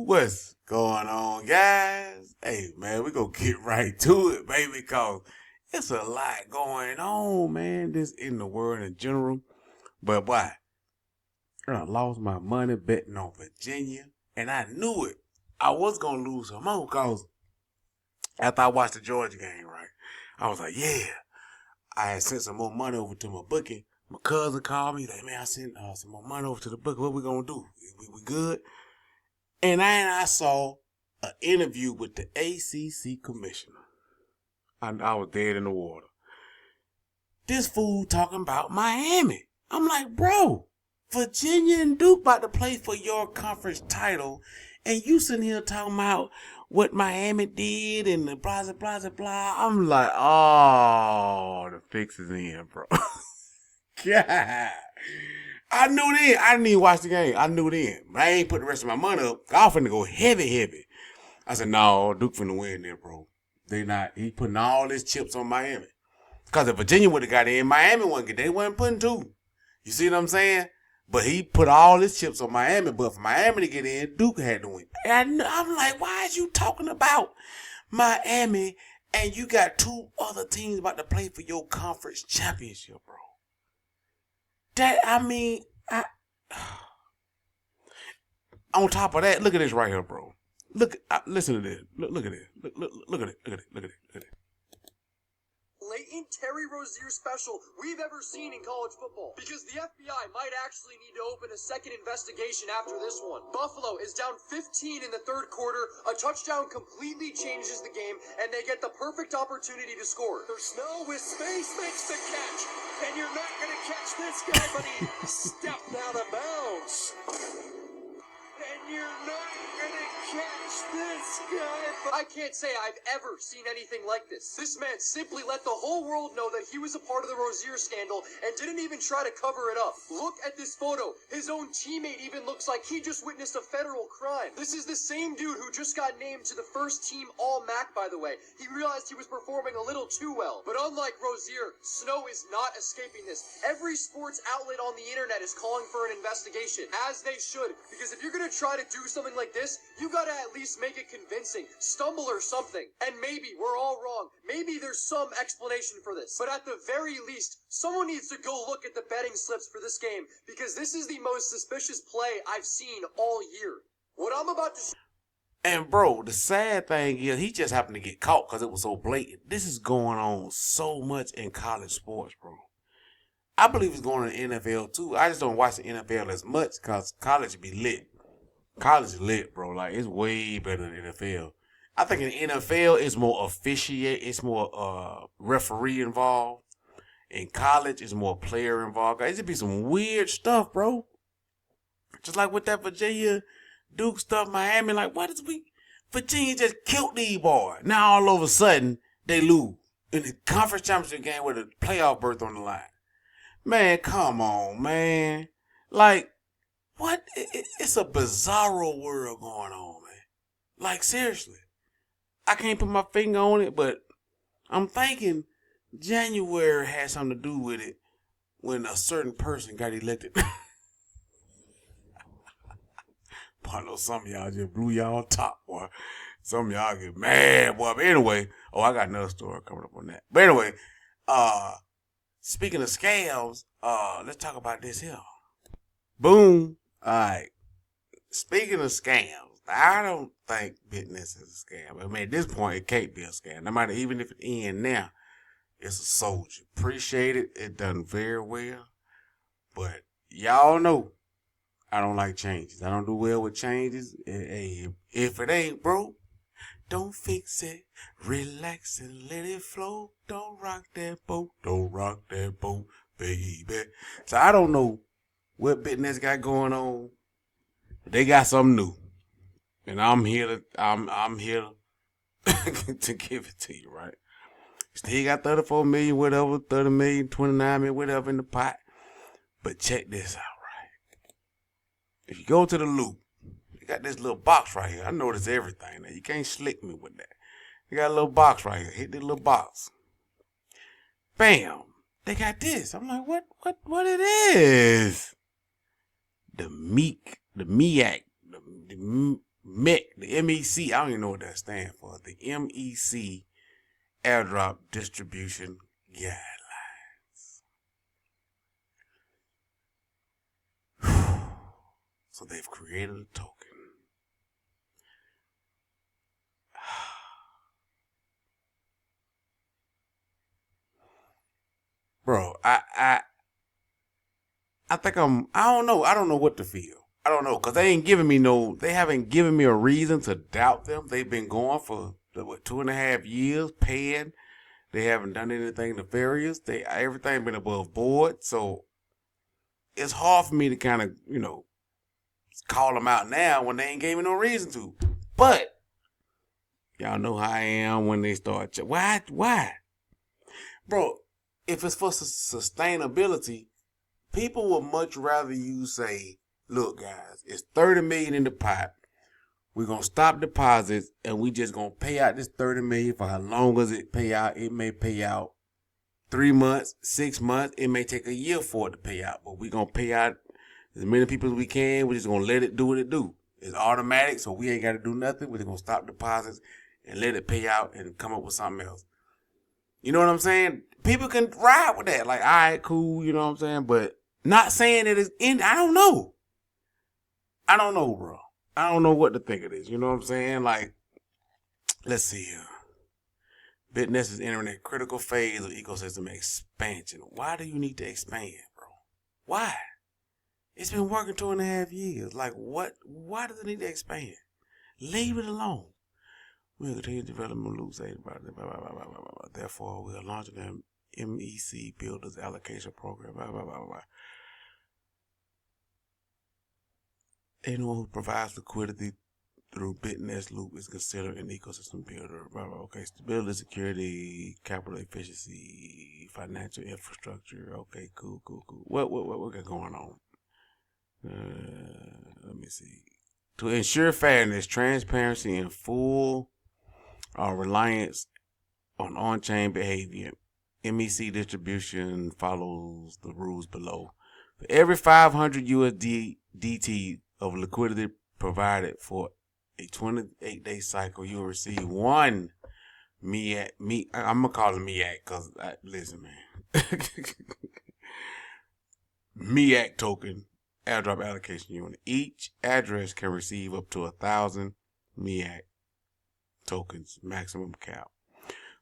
What's going on, guys? Hey, man, we gonna get right to it, baby, cause it's a lot going on, man, this in the world in general. But boy, I lost my money betting on Virginia, and I knew it. I was gonna lose some more, cause after I watched the Georgia game, right, I was like, yeah. I had sent some more money over to my bookie. My cousin called me, like, man, I sent some more money over to the bookie. What we gonna do? We good? And then I saw an interview with the ACC commissioner. I was dead in the water. This fool talking about Miami. I'm like, bro, Virginia and Duke about to play for your conference title, and you sitting here talking about what Miami did and the blah, blah, blah, blah. I'm like, oh, the fix is in, bro. God. I knew then. I didn't even watch the game. I knew then. But I ain't put the rest of my money up. I was finna go heavy. I said, no, Duke finna win there, bro. They not. He putting all his chips on Miami. Because if Virginia would have got in, Miami wouldn't get. They wasn't putting two. You see what I'm saying? But he put all his chips on Miami. But for Miami to get in, Duke had to win. And I'm like, why is you talking about Miami and you got two other teams about to play for your conference championship, bro? On top of that, look at this right here, bro. Listen to this. Look at this. Look at it. Blatant Terry Rozier special we've ever seen in college football. Because the FBI might actually need to open a second investigation after this one. Buffalo is down 15 in the third quarter. A touchdown completely changes the game, and they get the perfect opportunity to score. There's Snow with space makes the catch. And you're not going to catch this guy, but he stepped out of bounds. And you're not going to catch this guy. But I can't say I've ever seen anything like this. This man simply let the whole world know that he was a part of the Rozier scandal and didn't even try to cover it up. Look at this photo. His own teammate even looks like he just witnessed a federal crime. This is the same dude who just got named to the first team All-MAC, by the way. He realized he was performing a little too well. But unlike Rozier, Snow is not escaping this. Every sports outlet on the internet is calling for an investigation, as they should, because if you're going to try to do something like this, you got to at least make it convincing, stumble or something. And maybe we're all wrong. Maybe there's some explanation for this. But at the very least, someone needs to go look at the betting slips for this game, because this is the most suspicious play I've seen all year. What I'm about to... And bro, the sad thing is he just happened to get caught because it was so blatant. This is going on so much in college sports, bro. I believe it's going on in the NFL too. I just don't watch the NFL as much because college be lit. College is lit, bro. Like, it's way better than the NFL. I think in the NFL, it's more it's more referee involved. In college, it's more player involved. It should be some weird stuff, bro. Just like with that Virginia Duke stuff, Miami. Like, Virginia just killed these boys. Now all of a sudden, they lose in the conference championship game with a playoff berth on the line. Man, come on, man. Like, what? It's a bizarro world going on, man. Like, seriously. I can't put my finger on it, but I'm thinking January had something to do with it when a certain person got elected. Boy, I know some of y'all just blew y'all top, boy. Some of y'all get mad, boy. But anyway, I got another story coming up on that. But anyway, speaking of scams, let's talk about this here. Boom. All right. Speaking of scams, I don't think Bitnest is a scam. I mean, at this point, it can't be a scam. No matter, even if it ends now, it's a soldier. Appreciate it. It done very well. But y'all know I don't like changes. I don't do well with changes. Hey, if it ain't broke, don't fix it. Relax and let it flow. Don't rock that boat. Don't rock that boat, baby. So I don't know what Bitnest got going on. They got something new. And I'm here to give it to you, right? Still got 34 million, whatever, 30 million, 29 million, whatever in the pot. But check this out, right? If you go to the loop, you got this little box right here. I notice everything now. You can't slick me with that. You got a little box right here. Hit the little box. Bam. They got this. I'm like, what it is? The MEAC, the the MEC, I don't even know what that stands for. The MEC airdrop distribution guidelines. So they've created a token. Bro, I think I don't know. I don't know what to feel. I don't know, because they haven't given me a reason to doubt them. They've been going for, 2.5 years, paying. They haven't done anything nefarious. Everything been above board. So it's hard for me to kind of, call them out now when they ain't gave me no reason to. But y'all know how I am when they start. Why? Bro, if it's for sustainability, people would much rather you say, look, guys, it's $30 million in the pot. We're going to stop deposits, and we just going to pay out this $30 million for how long as it pay out. It may pay out 3 months, 6 months. It may take a year for it to pay out, but we're going to pay out as many people as we can. We're just going to let it do what it do. It's automatic, so we ain't got to do nothing. We're just going to stop deposits and let it pay out and come up with something else. You know what I'm saying? People can ride with that. Like, all right, cool, you know what I'm saying? But not saying it is in, I don't know. Bro. I don't know what to think of this. You know what I'm saying? Like, let's see here. Bitnest is entering a critical phase of ecosystem expansion. Why do you need to expand, bro? Why? It's been working 2.5 years. Like, what? Why does it need to expand? Leave it alone. We'll continue development loops. Therefore, we are launching an MEC Builders Allocation Program. Anyone who provides liquidity through Bitnest Loop is considered an ecosystem builder. Okay, stability, security, capital efficiency, financial infrastructure. Okay, cool. What got going on? Let me see. To ensure fairness, transparency, and full reliance on on-chain behavior, MEC distribution follows the rules below. For every 500 USDT of liquidity provided for a 28-day cycle, you will receive one MEAC. I'm going to call it MEAC because, listen, man. MEAC token, airdrop allocation unit. Each address can receive up to 1,000 MEAC tokens, maximum cap.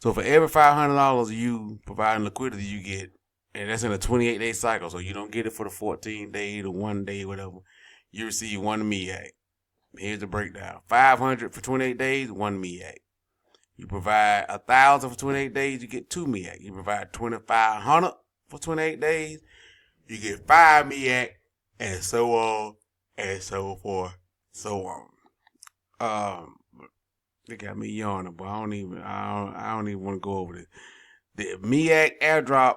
So for every $500 you providing liquidity, you get, and that's in a 28-day cycle, so you don't get it for the 14-day, the 1 day, whatever. You receive one MEAC. Here's the breakdown. 500 for 28 days, one MEAC. You provide 1,000 for 28 days, you get 2 MEAC. You provide 2,500 for 28 days, you get 5 MEAC, and so on and so forth, so on. They got me yawning, but I don't even want to go over this. The MEAC airdrop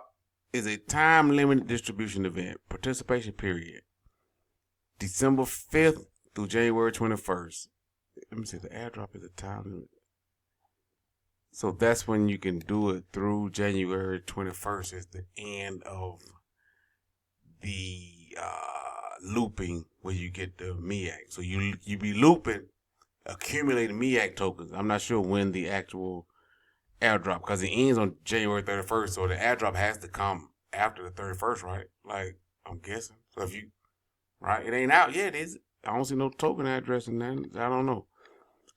is a time-limited distribution event. Participation period: December 5th through January 21st. Let me see. The airdrop is a time limit. So that's when you can do it through January 21st. Is the end of the looping where you get the MEAC. So you be looping, accumulating MEAC tokens. I'm not sure when the actual airdrop, because it ends on January 31st. So the airdrop has to come after the 31st, right? Like, I'm guessing. So if you, right, it ain't out yet, is it? I don't see no token address in that. I don't know.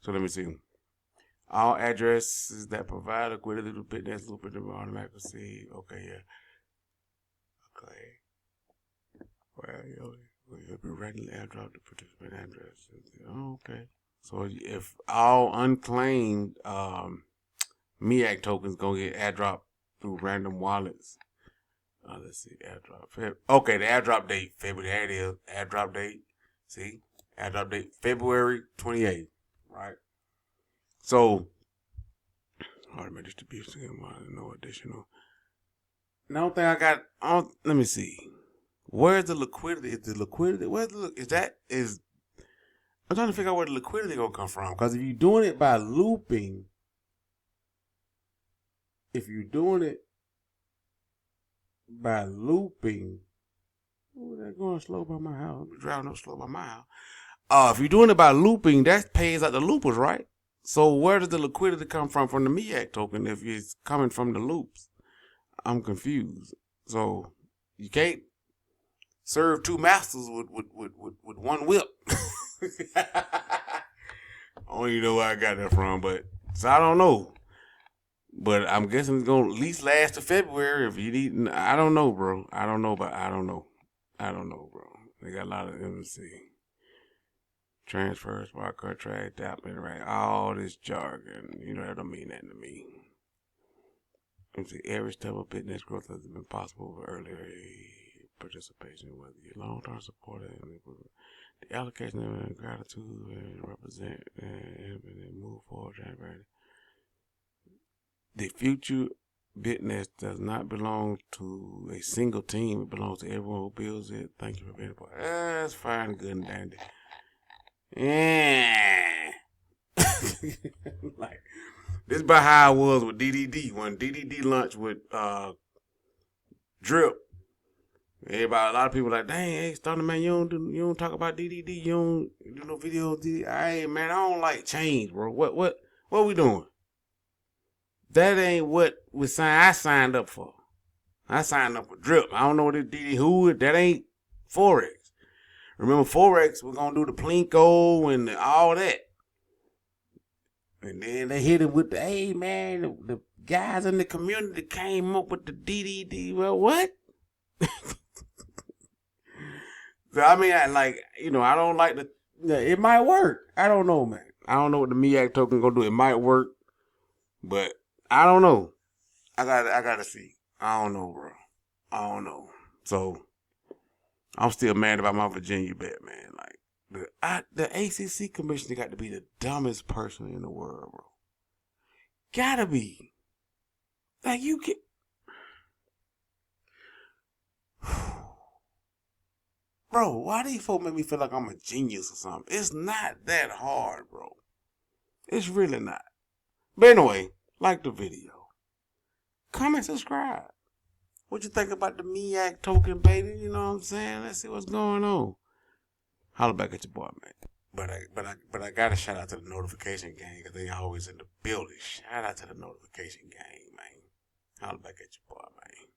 So let me see. All addresses that provide liquidity to Bitnest loop it automatically receive. Okay, yeah. Okay. Well, you'll be regularly airdrop the participant address. Oh, okay. So if all unclaimed MEAC tokens gonna get airdrop through random wallets. Let's see, airdrop. Okay, the airdrop date, February. There it is. Airdrop date. See, airdrop date, February 28th. Right. So, automatic distribution. No additional. No thing I got. Let me see. Where's the liquidity? Is the liquidity? Where's the? Is that is? I'm trying to figure out where the liquidity gonna come from. Because if you're doing it by looping, oh, that going slow by my house. I'm driving up slow by my house. If you're doing it by looping, that pays out the loopers, right? So where does the liquidity come from the MEAC token if it's coming from the loops? I'm confused. So you can't serve two masters with one whip. I don't even know where I got that from, but so I don't know. But I'm guessing it's gonna at least last to February if you need. I don't know, bro. I don't know, bro. They got a lot of MC transfers, smart contract, adaptation, right? All this jargon, that don't mean nothing to me. Every step of Bitnest growth has been possible with earlier participation, whether you're long-term supporter, the allocation of gratitude and represent and move forward. The future Bitnest does not belong to a single team. It belongs to everyone who builds it. Thank you for being a part. That's fine, good and dandy. Yeah. Like, this is about how I was with DDD. When DDD launched with Drip, everybody, a lot of people like, dang, hey, Stunner, man, you don't talk about DDD. You don't do no videos. Hey, man, I don't like change, bro. What we doing? That ain't what I signed up for. I signed up for Drip. I don't know what this DD who. That ain't Forex. Remember, Forex, we're going to do the Plinko and all that. And then they hit it with the, hey, man, the guys in the community came up with the DDD. Well, what? So, I mean, I don't like the, it might work. I don't know, man. I don't know what the MEAC token going to do. It might work, but I don't know. I gotta see. I don't know, bro. I don't know. So, I'm still mad about my Virginia bet, man. Like, the ACC commissioner got to be the dumbest person in the world, bro. Gotta be. Like, you get. Bro, why do you folks make me feel like I'm a genius or something? It's not that hard, bro. It's really not. But anyway, like the video. Comment, subscribe. What you think about the MEAC token, baby? You know what I'm saying? Let's see what's going on. Holler back at your boy, man. But I gotta shout out to the notification gang because they always in the building. Shout out to the notification gang, man. Holler back at your boy, man.